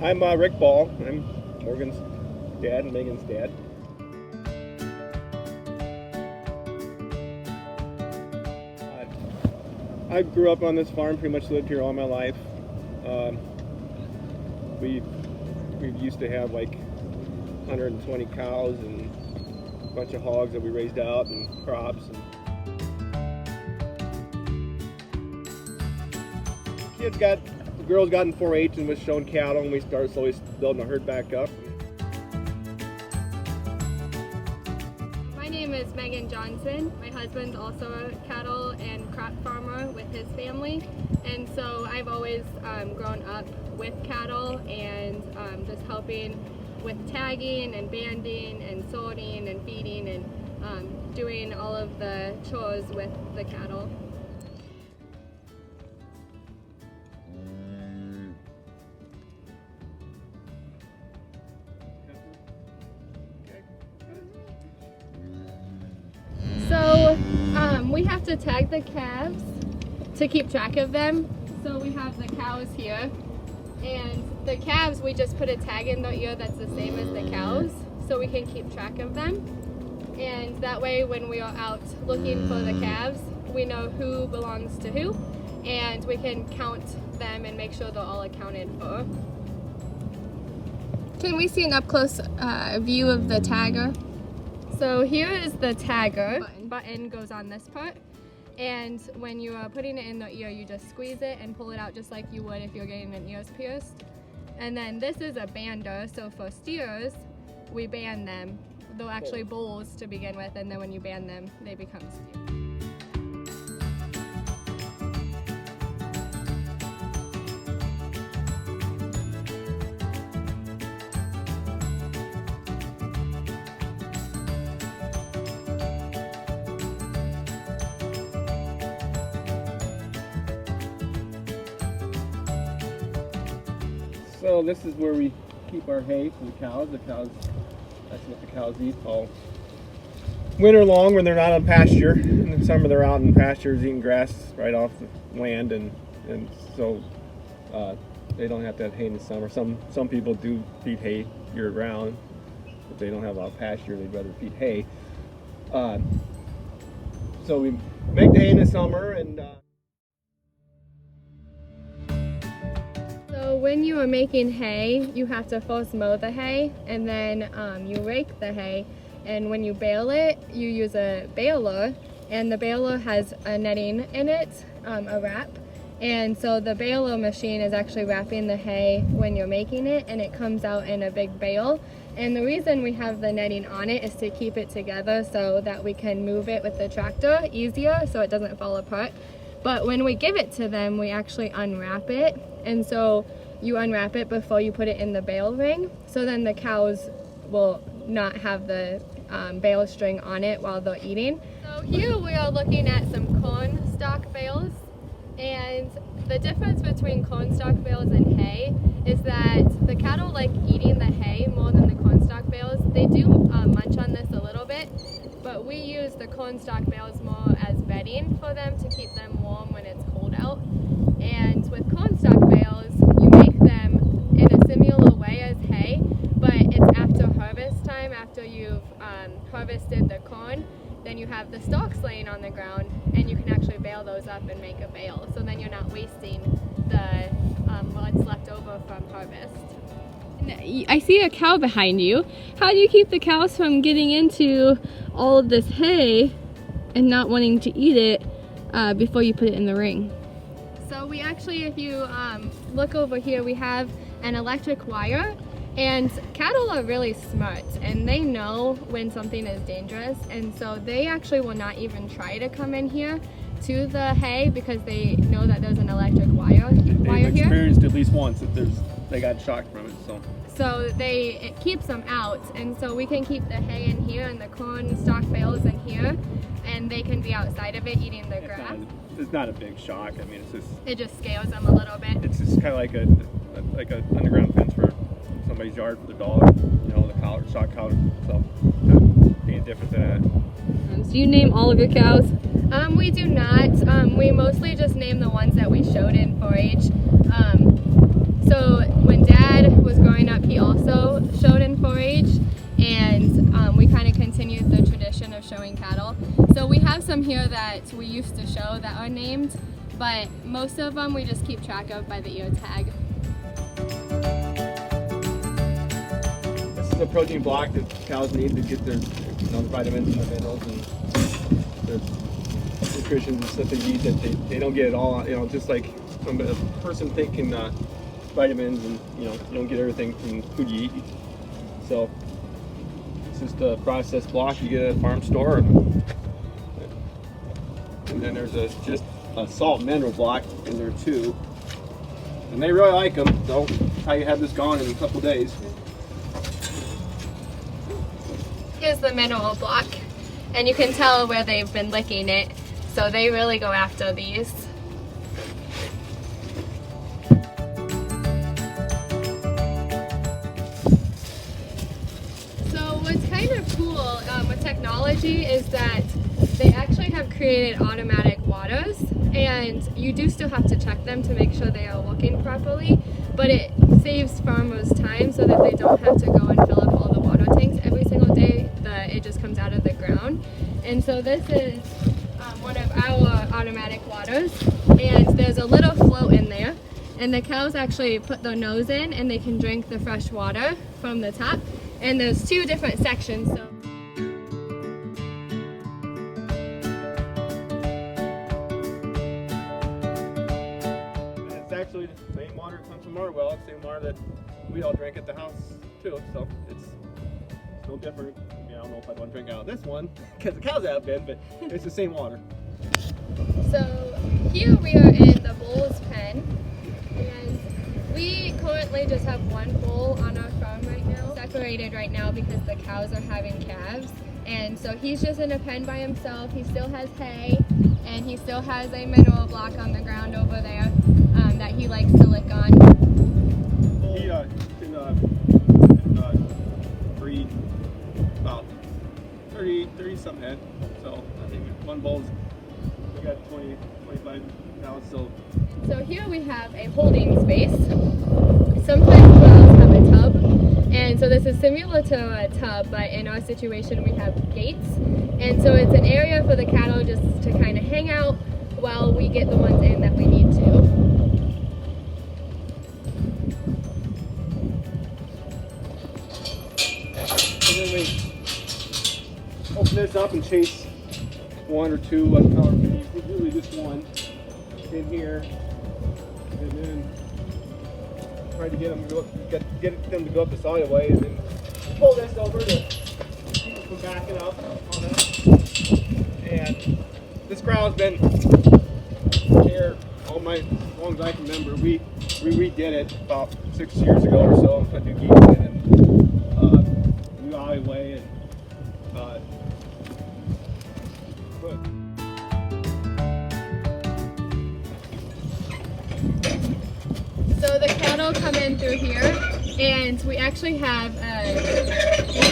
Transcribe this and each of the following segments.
I'm Rick Ball. I'm Morgan's dad and Megan's dad. I grew up on this farm, pretty much lived here all my life. We used to have like 120 cows and a bunch of hogs that we raised out and crops. The girls got in 4-H and was shown cattle, and we started slowly building the herd back up. My name is Megan Johnson. My husband's also a cattle and crop farmer with his family, and so I've always grown up with cattle and just helping with tagging and banding and sorting and feeding and doing all of the chores with the cattle. So we have to tag the calves to keep track of them. So we have the cows here, and the calves we just put a tag in the ear that's the same as the cows, so we can keep track of them. And that way when we are out looking for the calves, we know who belongs to who, and we can count them and make sure they're all accounted for. Can we see an up-close view of the tagger? So here is the tagger. Button goes on this part, and when you are putting it in the ear, you just squeeze it and pull it out just like you would if you're getting an ears pierced. And then this is a bander, so for steers, we band them. They're actually bulls to begin with, and then when you band them, they become steers. So this is where we keep our hay for the cows. That's what the cows eat all winter long when they're not on pasture. In the summer they're out in pastures eating grass right off the land, and so they don't have to have hay in the summer. Some people do feed hay year round. If they don't have a lot of pasture, they'd rather feed hay. So we make the hay in the summer, and so when you are making hay, you have to first mow the hay, and then you rake the hay, and when you bale it, you use a baler, and the baler has a netting in it, a wrap, and so the baler machine is actually wrapping the hay when you're making it, and it comes out in a big bale. And the reason we have the netting on it is to keep it together so that we can move it with the tractor easier so it doesn't fall apart. But when we give it to them, we actually unwrap it, and so you unwrap it before you put it in the bale ring, so then the cows will not have the bale string on it while they're eating. So here we are looking at some corn stalk bales, and the difference between corn stalk bales and hay is that the cattle like eating the hay more than the corn stalk bales. They do munch on this a little bit, but we use the corn stalk bales more as bedding for them to keep them warm when it's cold out. And with corn stalk bales, you make them in a similar way as hay, but it's after harvest time, after you've harvested the corn, then you have the stalks laying on the ground, and you can actually bale those up and make a bale. So then you're not wasting the what's left over from harvest. I see a cow behind you. How do you keep the cows from getting into all of this hay and not wanting to eat it before you put it in the ring? So we actually, if you look over here, we have an electric wire, and cattle are really smart, and they know when something is dangerous, and so they actually will not even try to come in here to the hay because they know that there's an electric wire they've here. experienced at least once that they got shocked from it. So it keeps them out, and so we can keep the hay in here and the corn stalk bales in here, and they can be outside of it eating the grass. It's not a big shock. I mean, it just scares them a little bit. It's just kind of like a underground fence for somebody's yard for the dog. You know, the collar, shock collar. So any different than that. So you name all of your cows? We do not. We mostly just name the ones that we showed in 4-H. So when Dad was continued the tradition of showing cattle. So we have some here that we used to show that are named, but most of them we just keep track of by the ear tag. This is a protein block that cows need to get their vitamins and the minerals and their nutrition and stuff they need that they don't get it all. Just like a person thinking vitamins, and you don't get everything from food you eat. So it's just a processed block you get at a farm store, and then there's just a salt mineral block in there too. And they really like them. They'll probably have this gone in a couple days. Here's the mineral block, and you can tell where they've been licking it, so they really go after these. So what's kind of cool with technology is that they actually have created automatic waters, and you do still have to check them to make sure they are working properly, but it saves farmers time so that they don't have to go and fill up all the water tanks every single day. It just comes out of the ground. And so this is one of our automatic waters, and there's a little float in there, and the cows actually put their nose in and they can drink the fresh water from the top. And there's two different sections. So it's actually the same water that comes from our well, the same water that we all drink at the house too. So it's no different. I don't know if I'd want to drink out of this one because the cows have been, but it's the same water. So here we are in the bull's pen, and we currently just have one bull on our farm right now, separated right now because the cows are having calves. And so he's just in a pen by himself. He still has hay, and he still has a mineral block on the ground over there that he likes to lick on. He can breed about 30 some head. So I think one bull's, we got 25 cows. So here we have a holding space. Sometimes wells have a tub, and so this is similar to a tub, but in our situation we have gates, and so it's an area for the cattle just to kind of hang out while we get the ones in that we need to. And then we open this up and chase one or two, usually just one in here, and then try to get them to go up the solid way, and then pull this over to keep them from backing up on us. And this crowd's been here as long as I can remember. We redid it about 6 years ago or so and put new gates in, and new alleyway, and So the cattle come in through here, and we actually have a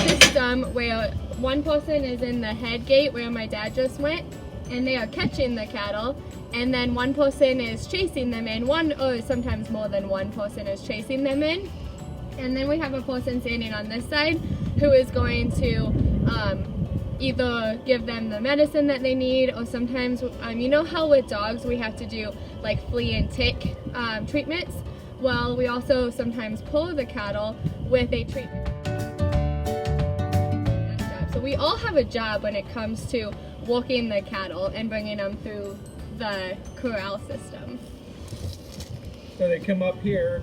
system where one person is in the head gate where my dad just went, and they are catching the cattle, and then one person is chasing them in, or sometimes more than one person is chasing them in, and then we have a person standing on this side who is going to either give them the medicine that they need, or sometimes, you know how with dogs we have to do like flea and tick treatments? Well, we also sometimes pull the cattle with a treatment. So we all have a job when it comes to walking the cattle and bringing them through the corral system. so they come up here,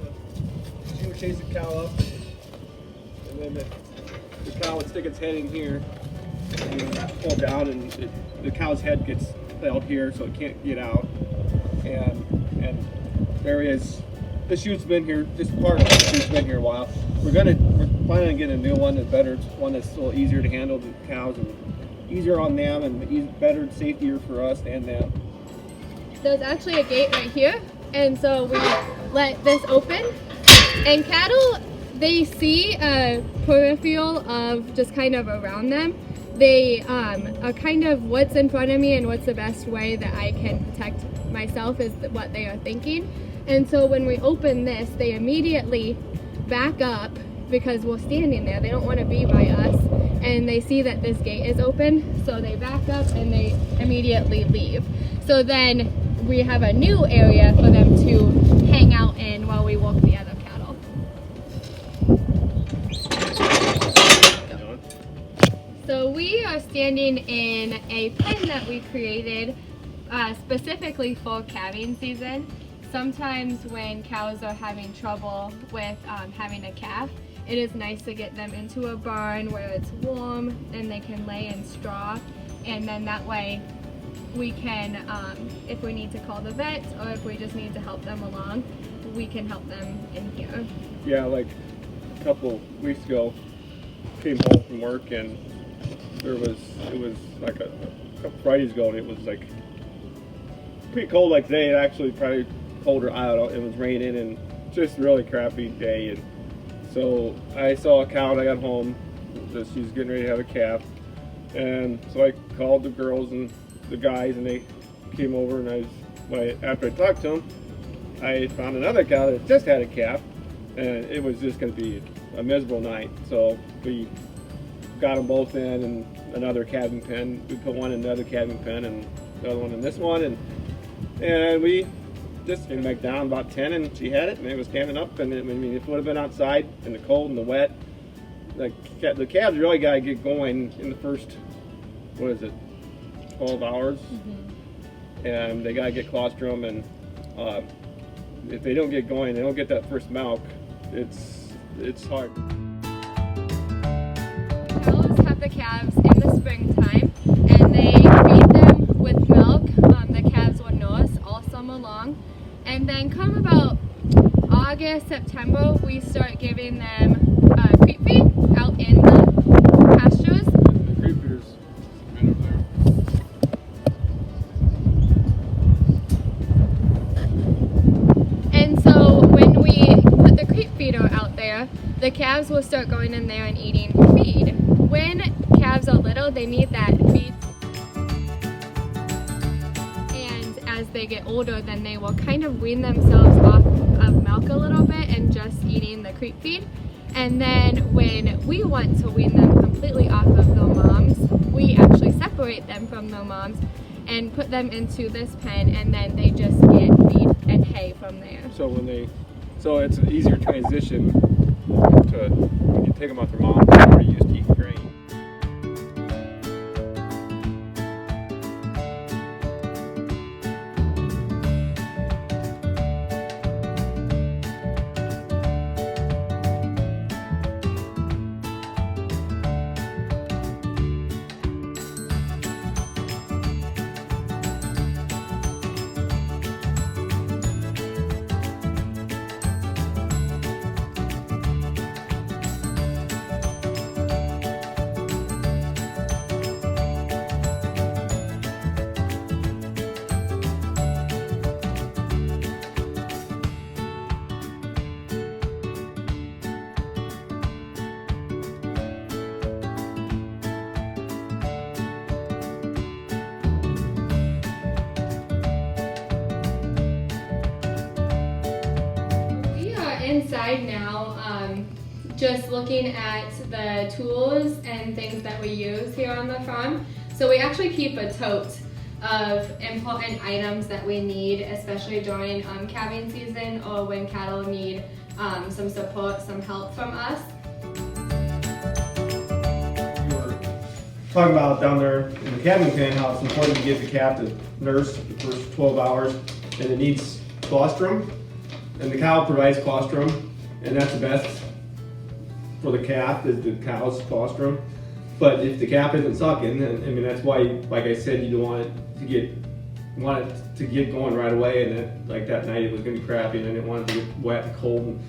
and she would chase the cow up, and then the cow would stick its head in here and pull down, and the cow's head gets held here so it can't get out. And there is, the chute's been here, this part of the chute's been here a while. We're planning on getting a new one that's better, one that's a little easier to handle the cows and easier on them, and better, safer for us and them. There's actually a gate right here, and so we let this open, and cattle, they see a peripheral of just kind of around them. They are kind of what's in front of me and what's the best way that I can protect myself is what they are thinking. And so when we open this, they immediately back up because we're standing there. They don't want to be by us, and they see that this gate is open, so they back up and they immediately leave. So then we have a new area for them to hang out in while we walk the other cattle. So we are standing in a pen that we created specifically for calving season. Sometimes when cows are having trouble with having a calf, it is nice to get them into a barn where it's warm and they can lay in straw, and then that way we can, if we need to call the vet or if we just need to help them along, we can help them in here. Yeah, like a couple weeks ago, came home from work and it was like a couple Fridays ago, and it was like pretty cold like today. It actually probably colder out. It was raining and just a really crappy day. And so I saw a cow when I got home that she's getting ready to have a calf. And so I called the girls and the guys, and they came over, and after I talked to them, I found another cow that just had a calf, and it was just going to be a miserable night. So we got them both in another calving pen. We put one in another calving pen and the other one in this one, and we just came back down about 10, and she had it, and it was standing up. And I mean, if it would have been outside in the cold and the wet, the calves really got to get going in the first, 12 hours, and they got to get colostrum, and if they don't get going, they don't get that first milk, it's hard. Cows have the calves in the springtime, and they feed them with milk. The calves will nurse all summer long, and then come about August, September, we start giving them creep feed out in the pastures. The creep feeder's right over there. And so when we put the creep feeder out there, the calves will start going in there and eating feed. When calves are little, they need that feed. And as they get older, then they will kind of wean themselves off of milk a little bit and just eating the creep feed. And then when we want to wean them completely off of their moms, we actually separate them from their moms and put them into this pen, and then they just get feed and hay from there. So it's an easier transition to when you take them off their mom, they're already used to eating grain. Inside now, just looking at the tools and things that we use here on the farm. So we actually keep a tote of important items that we need, especially during calving season or when cattle need some support, some help from us. We were talking about down there in the calving pen how it's important to get the calf to nurse the first 12 hours, and it needs colostrum. And the cow provides colostrum, and that's the best for the calf, is the cow's colostrum. But if the calf isn't sucking, then, I mean, that's why, like I said, you don't want it to get going right away. And then, like that night, it was gonna be crappy, and I didn't want it to get wet and cold. And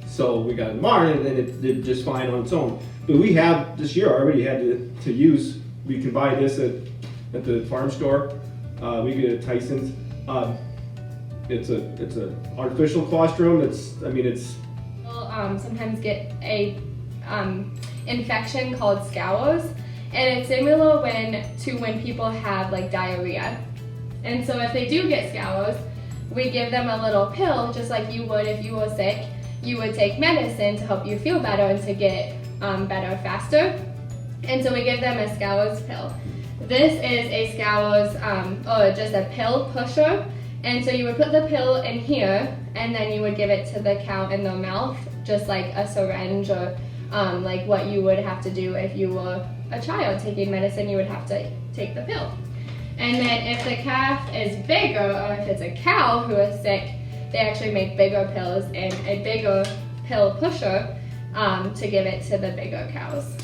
so we got it in the barn, and then it did just fine on its own. But we have this year already had to use. We can buy this at the farm store. We get it at Tyson's. It's a artificial colostrum. We'll sometimes get a infection called scours, and it's similar when people have like diarrhea. And so if they do get scours, we give them a little pill just like you would if you were sick, you would take medicine to help you feel better and to get better faster. And so we give them a Scour's pill. This is a Scour's, or just a pill pusher. And so you would put the pill in here, and then you would give it to the cow in the mouth, just like a syringe, or like what you would have to do if you were a child taking medicine. You would have to take the pill. And then if the calf is bigger, or if it's a cow who is sick, they actually make bigger pills and a bigger pill pusher to give it to the bigger cows.